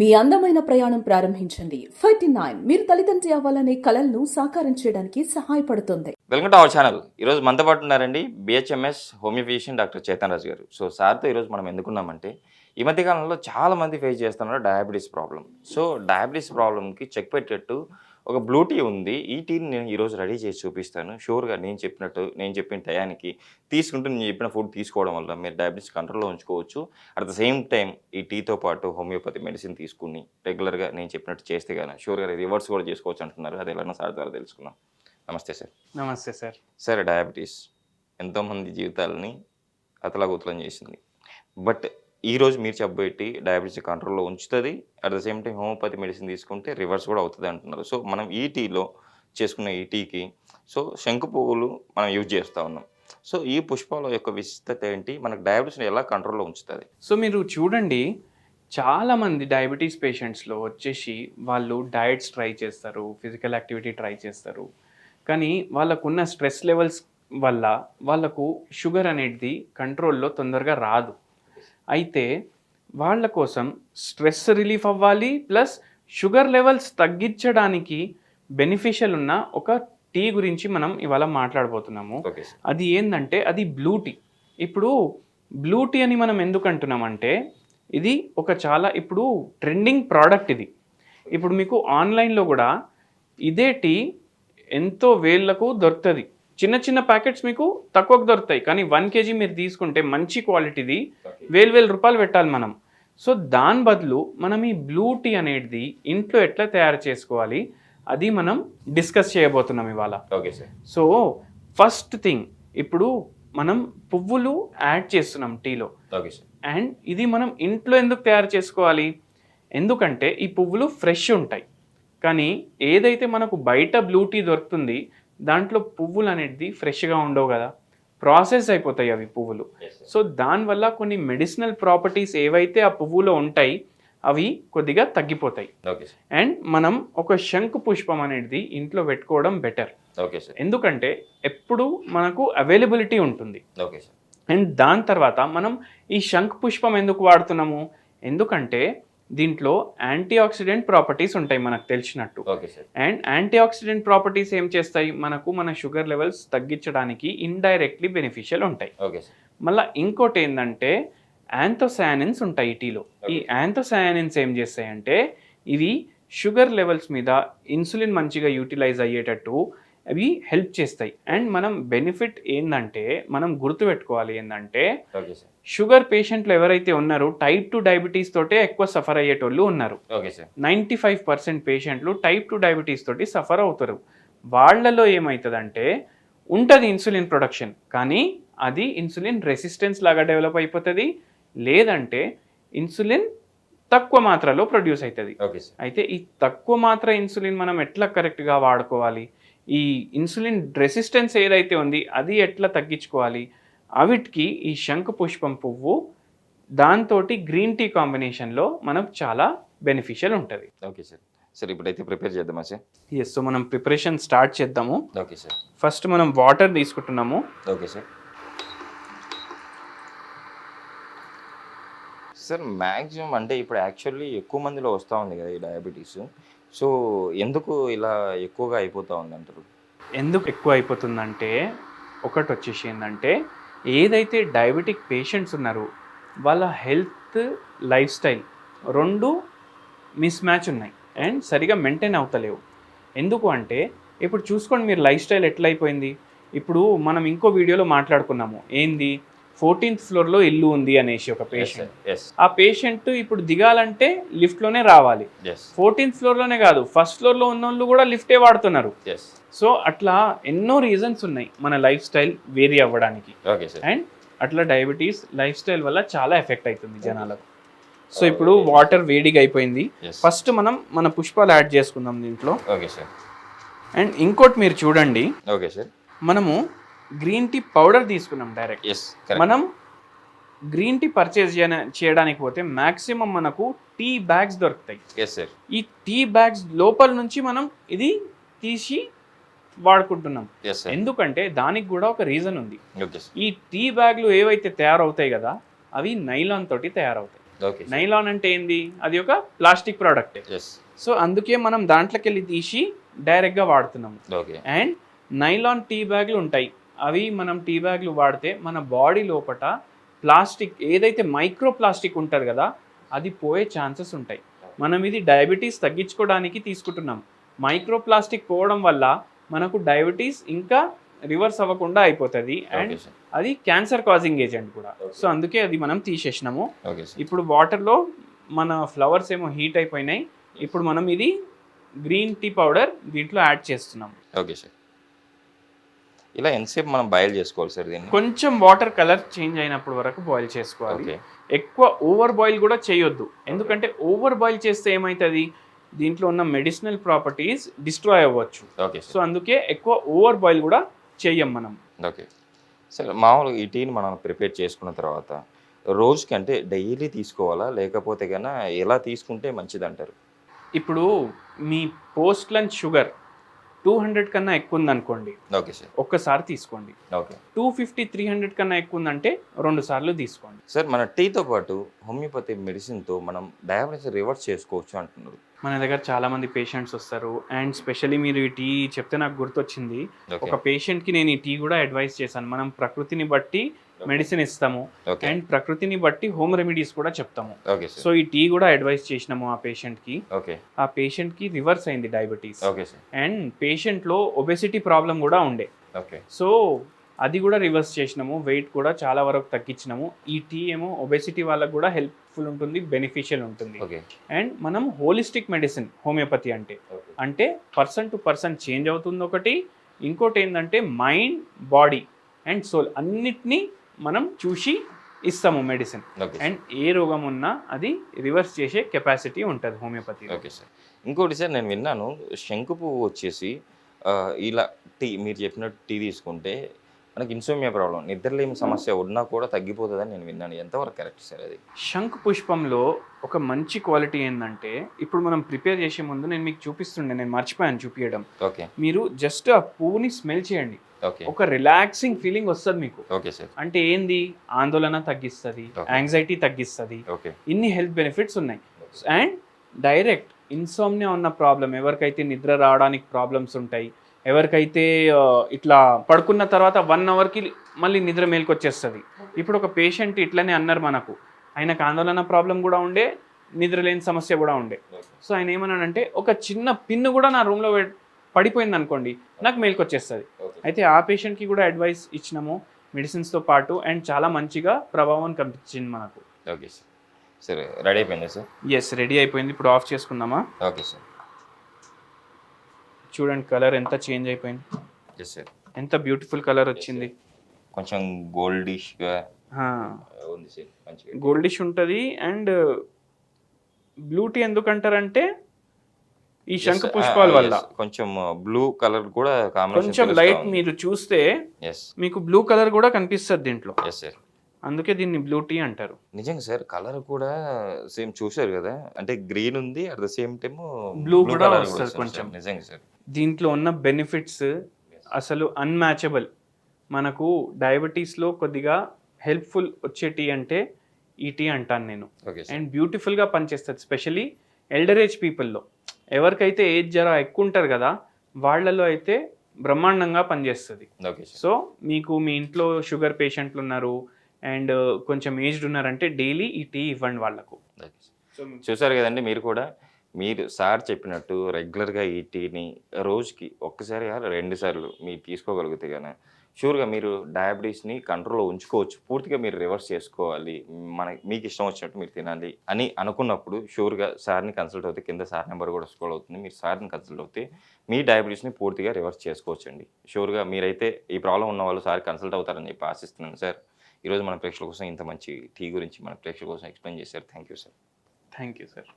మీ అందమైన ప్రయాణం ప్రారంభించండి. 39 మీరు తల్లిదండ్రి అవ్వాలనే కలలను సాకారం చేయడానికి సహాయపడుతుంది. Welcome to our channel. ఈరోజు మనతో పాటు ఉన్నారండి BHMS homeo physician doctor Chetan Raju గారు. సో సార్తో ఈరోజు మనం ఎందుకున్నామంటే ఈ మధ్య కాలంలో చాలామంది ఫేస్ చేస్తున్నారు డయాబెటీస్ ప్రాబ్లం. సో డయాబెటీస్ ప్రాబ్లంకి చెక్ పెట్టేట్టు ఒక బ్లూ టీ ఉంది. ఈ టీని నేను ఈరోజు రెడీ చేసి చూపిస్తాను. షూర్గా నేను చెప్పిన టయానికి తీసుకుంటూ నేను చెప్పిన ఫుడ్ తీసుకోవడం వల్ల మీరు డయాబెటీస్ కంట్రోల్లో ఉంచుకోవచ్చు. అట్ ద సేమ్ టైం ఈ టీతో పాటు హోమియోపతి మెడిసిన్ తీసుకుని రెగ్యులర్గా నేను చెప్పినట్టు చేస్తే కానీ షూర్గా రివర్స్ కూడా చేసుకోవచ్చు అంటున్నారు. అది ఎలానో సార్ ద్వారా తెలుసుకున్నాం. నమస్తే సార్. నమస్తే సార్. సార్, డయాబెటీస్ ఎంతోమంది జీవితాలని అతలాకుతలం చేసింది. బట్ ఈరోజు మీరు చెప్పబెట్టి డయాబెటీస్ కంట్రోల్లో ఉంచుతుంది. At the same time homeopathy medicine తీసుకుంటే రివర్స్ కూడా అవుతుంది అంటున్నారు. సో మనం ఈ టీలో చేసుకున్న ఈ టీకి శంకు పువ్వులు మనం యూజ్ చేస్తూ ఉన్నాం. సో ఈ పుష్పాల యొక్క విశిష్టత ఏంటి, మనకు డయాబెటీస్ని ఎలా కంట్రోల్లో ఉంచుతుంది? సో మీరు చూడండి, చాలామంది డయాబెటీస్ పేషెంట్స్లో వచ్చేసి వాళ్ళు డయట్స్ ట్రై చేస్తారు, ఫిజికల్ యాక్టివిటీ ట్రై చేస్తారు, కానీ వాళ్ళకున్న స్ట్రెస్ లెవెల్స్ వల్ల వాళ్ళకు షుగర్ అనేది కంట్రోల్లో తొందరగా రాదు. అయితే వాళ్ళ కోసం స్ట్రెస్ రిలీఫ్ అవ్వాలి, ప్లస్ షుగర్ లెవెల్స్ తగ్గించడానికి బెనిఫిషియల్ ఉన్న ఒక టీ గురించి మనం ఇవాళ మాట్లాడబోతున్నాము. అది ఏంటంటే అది బ్లూ టీ. ఇప్పుడు బ్లూ టీ అని మనం ఎందుకు అంటున్నామంటే ఇది ఒక చాలా ఇప్పుడు ట్రెండింగ్ ప్రోడక్ట్. ఇది ఇప్పుడు మీకు ఆన్లైన్లో కూడా ఇదే టీ ఎంతో వేళ్లకు దొరుకుతుంది. చిన్న చిన్న ప్యాకెట్స్ మీకు తక్కువకు దొరుకుతాయి, కానీ 1 kg మీరు తీసుకుంటే మంచి క్వాలిటీది వేలు రూపాయలు పెట్టాలి మనం. సో దాని బదులు మనం ఈ బ్లూ టీ అనేది ఇంట్లో ఎట్లా తయారు చేసుకోవాలి అది మనం డిస్కస్ చేయబోతున్నాం ఇవాళ. Okay sir. So first thing, ఇప్పుడు మనం పువ్వులు యాడ్ చేస్తున్నాం టీలో. Okay sir. అండ్ ఇది మనం ఇంట్లో ఎందుకు తయారు చేసుకోవాలి, ఎందుకంటే ఈ పువ్వులు ఫ్రెష్ ఉంటాయి. కానీ ఏదైతే మనకు బయట బ్లూ టీ దొరుకుతుంది దాంట్లో పువ్వులు అనేది ఫ్రెష్గా ఉండవు కదా, ప్రాసెస్ అయిపోతాయి అవి పువ్వులు. సో దానివల్ల కొన్ని మెడిసినల్ ప్రాపర్టీస్ ఏవైతే ఆ పువ్వులో ఉంటాయి అవి కొద్దిగా తగ్గిపోతాయి. అండ్ మనం ఒక శంకు పుష్పం అనేది ఇంట్లో పెట్టుకోవడం బెటర్. ఎందుకంటే ఎప్పుడు మనకు అవైలబిలిటీ ఉంటుంది. అండ్ దాని తర్వాత మనం ఈ శంకు పుష్పం ఎందుకు వాడుతున్నాము, ఎందుకంటే దీంట్లో యాంటీ ఆక్సిడెంట్ ప్రాపర్టీస్ ఉంటాయి మనకు తెలిసినట్టు. అండ్ యాంటీ ఆక్సిడెంట్ ప్రాపర్టీస్ ఏం చేస్తాయి, మనకు మన షుగర్ లెవెల్స్ తగ్గించడానికి ఇండైరెక్ట్లీ బెనిఫిషియల్ ఉంటాయి. మళ్ళీ ఇంకోటి ఏంటంటే యాంథోసయానిన్స్ ఉంటాయి టీలో. ఈ యాంథోసయానిన్స్ ఏం చేస్తాయంటే ఇవి షుగర్ లెవెల్స్ మీద ఇన్సులిన్ మంచిగా యూటిలైజ్ అయ్యేటట్టు అవి హెల్ప్ చేస్తాయి. అండ్ మనం బెనిఫిట్ ఏంటంటే మనం గుర్తుపెట్టుకోవాలి ఏంటంటే షుగర్ పేషెంట్లు ఎవరైతే ఉన్నారో టైప్ 2 డయాబెటీస్ తోటే ఎక్కువ సఫర్ అయ్యేటోళ్ళు ఉన్నారు. 95% పేషెంట్లు టైప్ 2 డయాబెటీస్ తోటి సఫర్ అవుతారు. వాళ్ళలో ఏమవుతుందంటే ఉంటుంది ఇన్సులిన్ ప్రొడక్షన్, కానీ అది ఇన్సులిన్ రెసిస్టెన్స్ లాగా డెవలప్ అయిపోతుంది, లేదంటే ఇన్సులిన్ తక్కువ మాత్రలో ప్రొడ్యూస్ అవుతుంది. అయితే ఈ తక్కువ మాత్ర ఇన్సులిన్ మనం ఎట్లా కరెక్ట్గా వాడుకోవాలి, ఈ ఇన్సులిన్ రెసిస్టెన్స్ ఏదైతే ఉంది అది ఎట్లా తగ్గించుకోవాలి, అవిటికి ఈ శంకు పుష్పం పువ్వు దాంతో గ్రీన్ టీ కాంబినేషన్లో మనకు చాలా బెనిఫిషియల్ ఉంటుంది. Okay sir. సార్ ఇప్పుడైతే ప్రిపేర్ చేద్దామా సార్? ఎస్. సో మనం ప్రిపరేషన్ స్టార్ట్ చేద్దాము. Okay sir. ఫస్ట్ మనం వాటర్ తీసుకుంటున్నాము. Okay sir. సార్ మ్యాక్సిమం అంటే ఇప్పుడు యాక్చువల్లీ ఎక్కువ మందిలో వస్తూ ఉంది కదా ఈ డయాబెటీస్. సో ఎందుకు ఇలా ఎక్కువగా అయిపోతూ ఉంది అంటారు? ఎందుకు ఎక్కువ అయిపోతుందంటే ఒకటి వచ్చేసి ఏంటంటే ఏదైతే డయాబెటిక్ పేషెంట్స్ ఉన్నారో వాళ్ళ హెల్త్ లైఫ్ స్టైల్ రెండు మిస్ మ్యాచ్ ఉన్నాయి అండ్ సరిగా మెయింటైన్ అవుతలేవు. ఎందుకు అంటే ఇప్పుడు చూసుకోండి మీరు లైఫ్ స్టైల్ ఎట్లా అయిపోయింది. ఇప్పుడు మనం ఇంకో వీడియోలో మాట్లాడుకున్నాము ఏంది, 14th ఫ్లోర్లో ఇల్లు ఉంది అనేసి ఒక పేషెంట్. ఆ పేషెంట్ ఇప్పుడు దిగాలంటే లిఫ్ట్లోనే రావాలి. 14th ఫ్లోర్లోనే కాదు, ఫస్ట్ ఫ్లోర్లో ఉన్న వాళ్ళు కూడా లిఫ్టే వాడుతున్నారు. సో అట్లా ఎన్నో రీజన్స్ ఉన్నాయి మన లైఫ్ స్టైల్ వేరీ అవ్వడానికి. అండ్ అట్లా డయాబెటీస్ లైఫ్ స్టైల్ వల్ల చాలా ఎఫెక్ట్ అవుతుంది జనాలకు. సో ఇప్పుడు వాటర్ వేడిగా అయిపోయింది. ఫస్ట్ మనం మన పుష్పాలు యాడ్ చేసుకుందాం దీంట్లో. అండ్ ఇంకోటి మీరు చూడండి, మనము గ్రీన్ టీ పౌడర్ తీసుకున్నాం డైరెక్ట్. మనం గ్రీన్ టీ పర్చేజ్ చేయడానికి పోతే మాక్సిమం మనకు టీ బ్యాగ్స్ దొరుకుతాయి. ఈ టీ బ్యాగ్స్ లోపల నుంచి మనం ఇది తీసి వాడుకుంటున్నాం. ఎందుకంటే దానికి కూడా ఒక రీజన్ ఉంది. ఈ టీ బ్యాగ్లు ఏవైతే తయారవుతాయి కదా అవి నైలాన్ తోటి తయారవుతాయి. ఓకే నైలాన్ అంటే ఏంది, అది ఒక ప్లాస్టిక్ ప్రోడక్ట్. ఎస్ సో అందుకే మనం దాంట్లోకి వెళ్ళి తీసి డైరెక్ట్గా వాడుతున్నాము. ఓకే అండ్ నైలాన్ టీ బ్యాగ్లు ఉంటాయి, అవి మనం టీ బ్యాగ్లు వాడితే మన బాడీ లోపట ప్లాస్టిక్ ఏదైతే మైక్రో ప్లాస్టిక్ ఉంటుంది కదా, అది పోయే ఛాన్సెస్ ఉంటాయి. మనం ఇది డయాబెటీస్ తగ్గించుకోవడానికి తీసుకుంటున్నాం. మైక్రో ప్లాస్టిక్ పోవడం వల్ల మనకు డయాబెటీస్ ఇంకా రివర్స్ అవ్వకుండా అయిపోతుంది, అండ్ ఓకే సార్ అది క్యాన్సర్ కాజింగ్ ఏజెంట్ కూడా. సో అందుకే అది మనం తీసేసినాము. ఓకే సార్ ఇప్పుడు వాటర్లో మన ఫ్లవర్స్ ఏమో హీట్ అయిపోయినాయి, ఇప్పుడు మనం ఇది గ్రీన్ టీ పౌడర్ దీంట్లో యాడ్ చేస్తున్నాం. ఓకే సార్ ఇలా ఎంతసేపు మనం బాయిల్ చేసుకోవాలి సార్ దీన్ని? కొంచెం వాటర్ కలర్ చేంజ్ అయినప్పుడు వరకు బాయిల్ చేసుకోవాలి. ఓకే ఎక్కువ ఓవర్ బాయిల్ కూడా చేయొద్దు, ఎందుకంటే ఓవర్ బాయిల్ చేస్తే ఏమవుతుంది, దీంట్లో ఉన్న మెడిసినల్ ప్రాపర్టీస్ డిస్ట్రాయ్ అవ్వచ్చు. ఓకే సో సార్ అందుకే ఎక్కువ ఓవర్ బాయిల్ కూడా చెయ్యం మనం. ఓకే సార్ మామూలుగా ఈ టీని మనం ప్రిపేర్ చేసుకున్న తర్వాత రోజుకి అంటే డైలీ తీసుకోవాలా, లేకపోతే కన్నా ఎలా తీసుకుంటే మంచిది అంటారు? ఇప్పుడు మీ పోస్ట్ లంచ్ షుగర్ 200 కన్నా ఎక్కువ ఉందనుకోండి, ఓకే సార్ ఒక్కసారి తీసుకోండి. ఓకే 250, 300 కన్నా ఎక్కువ ఉందంటే 2 సార్లు తీసుకోండి. సార్ మన టీతో పాటు హోమియోపతి మెడిసిన్తో మనం డయాబెటీస్ రివర్స్ చేసుకోవచ్చు అంటున్నారు. మన దగ్గర చాలా మంది పేషెంట్స్ వస్తారు, అండ్ స్పెషల్లీ మీరు ఈ టీ చెప్తే నాకు గుర్తొచ్చింది. ఓకే ఒక పేషెంట్కి నేను ఈ టీ కూడా అడ్వైస్ చేశాను. మనం ప్రకృతిని బట్టి మెడిసిన్ ఇస్తాము, ఓకే అండ్ ప్రకృతిని బట్టి హోమ్ రెమెడీస్ కూడా చెప్తాము. ఓకే సో సార్ ఈ టీ కూడా అడ్వైస్ చేసినాము ఆ పేషెంట్కి. ఓకే ఆ పేషెంట్కి రివర్స్ అయింది డయాబెటీస్, ఓకే సార్ అండ్ పేషెంట్లో ఒబెసిటీ ప్రాబ్లం కూడా ఉండే. ఓకే సో అది కూడా రివర్స్ చేసినాము, వెయిట్ కూడా చాలా వరకు తగ్గించినాము. ఈ టీ ఏమో ఒబెసిటీ వాళ్ళకు కూడా హెల్ప్ఫుల్ ఉంటుంది, బెనిఫిషియల్ ఉంటుంది. ఓకే అండ్ మనం హోలిస్టిక్ మెడిసిన్ హోమియోపతి అంటే పర్సన్ టు పర్సన్ చేంజ్ అవుతుంది ఒకటి, ఇంకోటి ఏంటంటే మైండ్, బాడీ అండ్ సోల్ అన్నిటినీ మనం చూసి ఇస్తాము మెడిసిన్. ఓకే అండ్ ఏ రోగం ఉన్నా అది రివర్స్ చేసే కెపాసిటీ ఉంటుంది హోమియోపతి. ఓకే సార్ ఇంకోటి సార్ నేను విన్నాను శంకు పువ్వు వచ్చేసి ఇలా టీ మీరు చెప్పినట్టు టీ తీసుకుంటే మనకి ఇన్సోమియా ప్రాబ్లం నిద్రలేమి సమస్య ఉన్నా కూడా తగ్గిపోతుందని నేను విన్నాను. ఎంతవరకు కరెక్ట్ సార్ అది? శంఖ పుష్పంలో ఒక మంచి క్వాలిటీ ఏంటంటే, ఇప్పుడు మనం ప్రిపేర్ చేసే ముందు నేను మీకు చూపిస్తుండే, నేను మర్చిపోయాను చూపించడం. ఓకే మీరు జస్ట్ ఆ పువ్వుని స్మెల్ చేయండి, ఓకే ఒక రిలాక్సింగ్ ఫీలింగ్ వస్తుంది మీకు. ఓకే సార్ అంటే ఏంది, ఆందోళన తగ్గిస్తుంది, Okay. యాంగ్జైటీ తగ్గిస్తుంది, ఓకే ఇన్ని హెల్త్ బెనిఫిట్స్ ఉన్నాయి. అండ్ డైరెక్ట్ ఇన్సోమ్నియా ఉన్న ప్రాబ్లం, ఎవరికైతే నిద్ర రావడానికి ప్రాబ్లమ్స్ ఉంటాయి, ఎవరికైతే ఇట్లా పడుకున్న తర్వాత 1 అవర్కి మళ్ళీ నిద్ర మేల్కొచ్చేస్తుంది. ఇప్పుడు ఒక పేషెంట్ ఇట్లనే అన్నారు మనకు, ఆయనకు ఆందోళన ప్రాబ్లం కూడా ఉండే, నిద్ర లేని సమస్య కూడా ఉండే. సో ఆయన ఏమన్నాడంటే, ఒక చిన్న పిన్ను కూడా నా రూమ్లో పడిపోయింది అనుకోండి, నాకు మేల్కొచ్చేస్తుంది. అయితే ఆ పేషెంట్కి కూడా అడ్వైస్ ఇచ్చినాము మెడిసిన్స్తో పాటు, అండ్ చాలా మంచిగా ప్రభావం కనిపించింది మనకు. ఓకే సార్ సరే రెడీ అయిపోయిందా సార్? ఎస్, రెడీ అయిపోయింది. ఇప్పుడు ఆఫ్ చేసుకుందామా? ఓకే సార్ చూడండి కలర్ ఎంత చేంజ్ అయిపోయింది, ఎస్ సార్ ఎంత బ్యూటిఫుల్ కలర్ వచ్చింది. కొంచెం గోల్డిష్గా ఉంది సార్ మంచిగా. గోల్డిష్ ఉంటుంది. అండ్ బ్లూ టీ ఎందుకు అంటారంటే ఈ శంఖ పుష్పాల వల్ల. కొంచెం బ్లూ కలర్ కూడా కొంచెం లైట్ మీరు చూస్తే ఎస్ మీకు బ్లూ కలర్ కూడా కనిపిస్తుంది దీంట్లో, ఎస్ సార్ అందుకే దీన్ని బ్లూ టీ అంటారు. నిజంగా సార్ కలర్ కూడా సేమ్ చూశారు కదా, అంటే గ్రీన్ ఉంది at the same time Blue కూడా వస్తుంది కొంచెం. నిజంగా సార్ దీంట్లో ఉన్న బెనిఫిట్స్ అసలు అన్మ్యాచబుల్. మనకు డయాబెటీస్లో కొద్దిగా హెల్ప్ఫుల్ వచ్చే టీ అంటే ఈ టీ అంటాను నేను. ఓకే సార్ అండ్ బ్యూటిఫుల్గా పనిచేస్తుంది, స్పెషలీ ఎల్డర్ ఏజ్ పీపుల్లో. ఎవరికైతే ఏజ్ జర ఎక్కువ ఉంటారు కదా, వాళ్ళలో అయితే బ్రహ్మాండంగా పనిచేస్తుంది. ఓకే సార్ సో మీకు మీ ఇంట్లో షుగర్ పేషెంట్లు ఉన్నారు అండ్ కొంచెం ఏజ్డ్ ఉన్నారంటే డైలీ ఈ టీ ఇవ్వండి వాళ్ళకు. ఓకే సార్ చూసారు కదండి, మీరు కూడా మీరు సార్ చెప్పినట్టు రెగ్యులర్గా ఈ టీని రోజుకి ఒక్కసారి 2 సార్లు మీరు తీసుకోగలిగితే కానీ షూర్గా మీరు డయాబెటీస్ని కంట్రోల్లో ఉంచుకోవచ్చు. పూర్తిగా మీరు రివర్స్ చేసుకోవాలి, మీకు ఇష్టం వచ్చినట్టు మీరు తినాలి అని అనుకున్నప్పుడు షూర్గా సార్ని కన్సల్ట్ అవుతే, కింద సార్ నెంబర్ కూడా స్క్రోల్ అవుతుంది, మీరు సార్ని కన్సల్ట్ అవుతే మీ డయాబెటీస్ని పూర్తిగా రివర్స్ చేసుకోవచ్చండి. షూర్గా మీరైతే ఈ ప్రాబ్లం ఉన్న వాళ్ళు సార్ కన్సల్ట్ అవుతారని చెప్పి ఆశిస్తున్నాను సార్. ఈరోజు మన ప్రేక్షకుల కోసం ఇంత మంచి టీ గురించి మన ప్రేక్షకుల కోసం ఎక్స్ప్లెయిన్ చేశారు. Thank you sir. Thank you sir.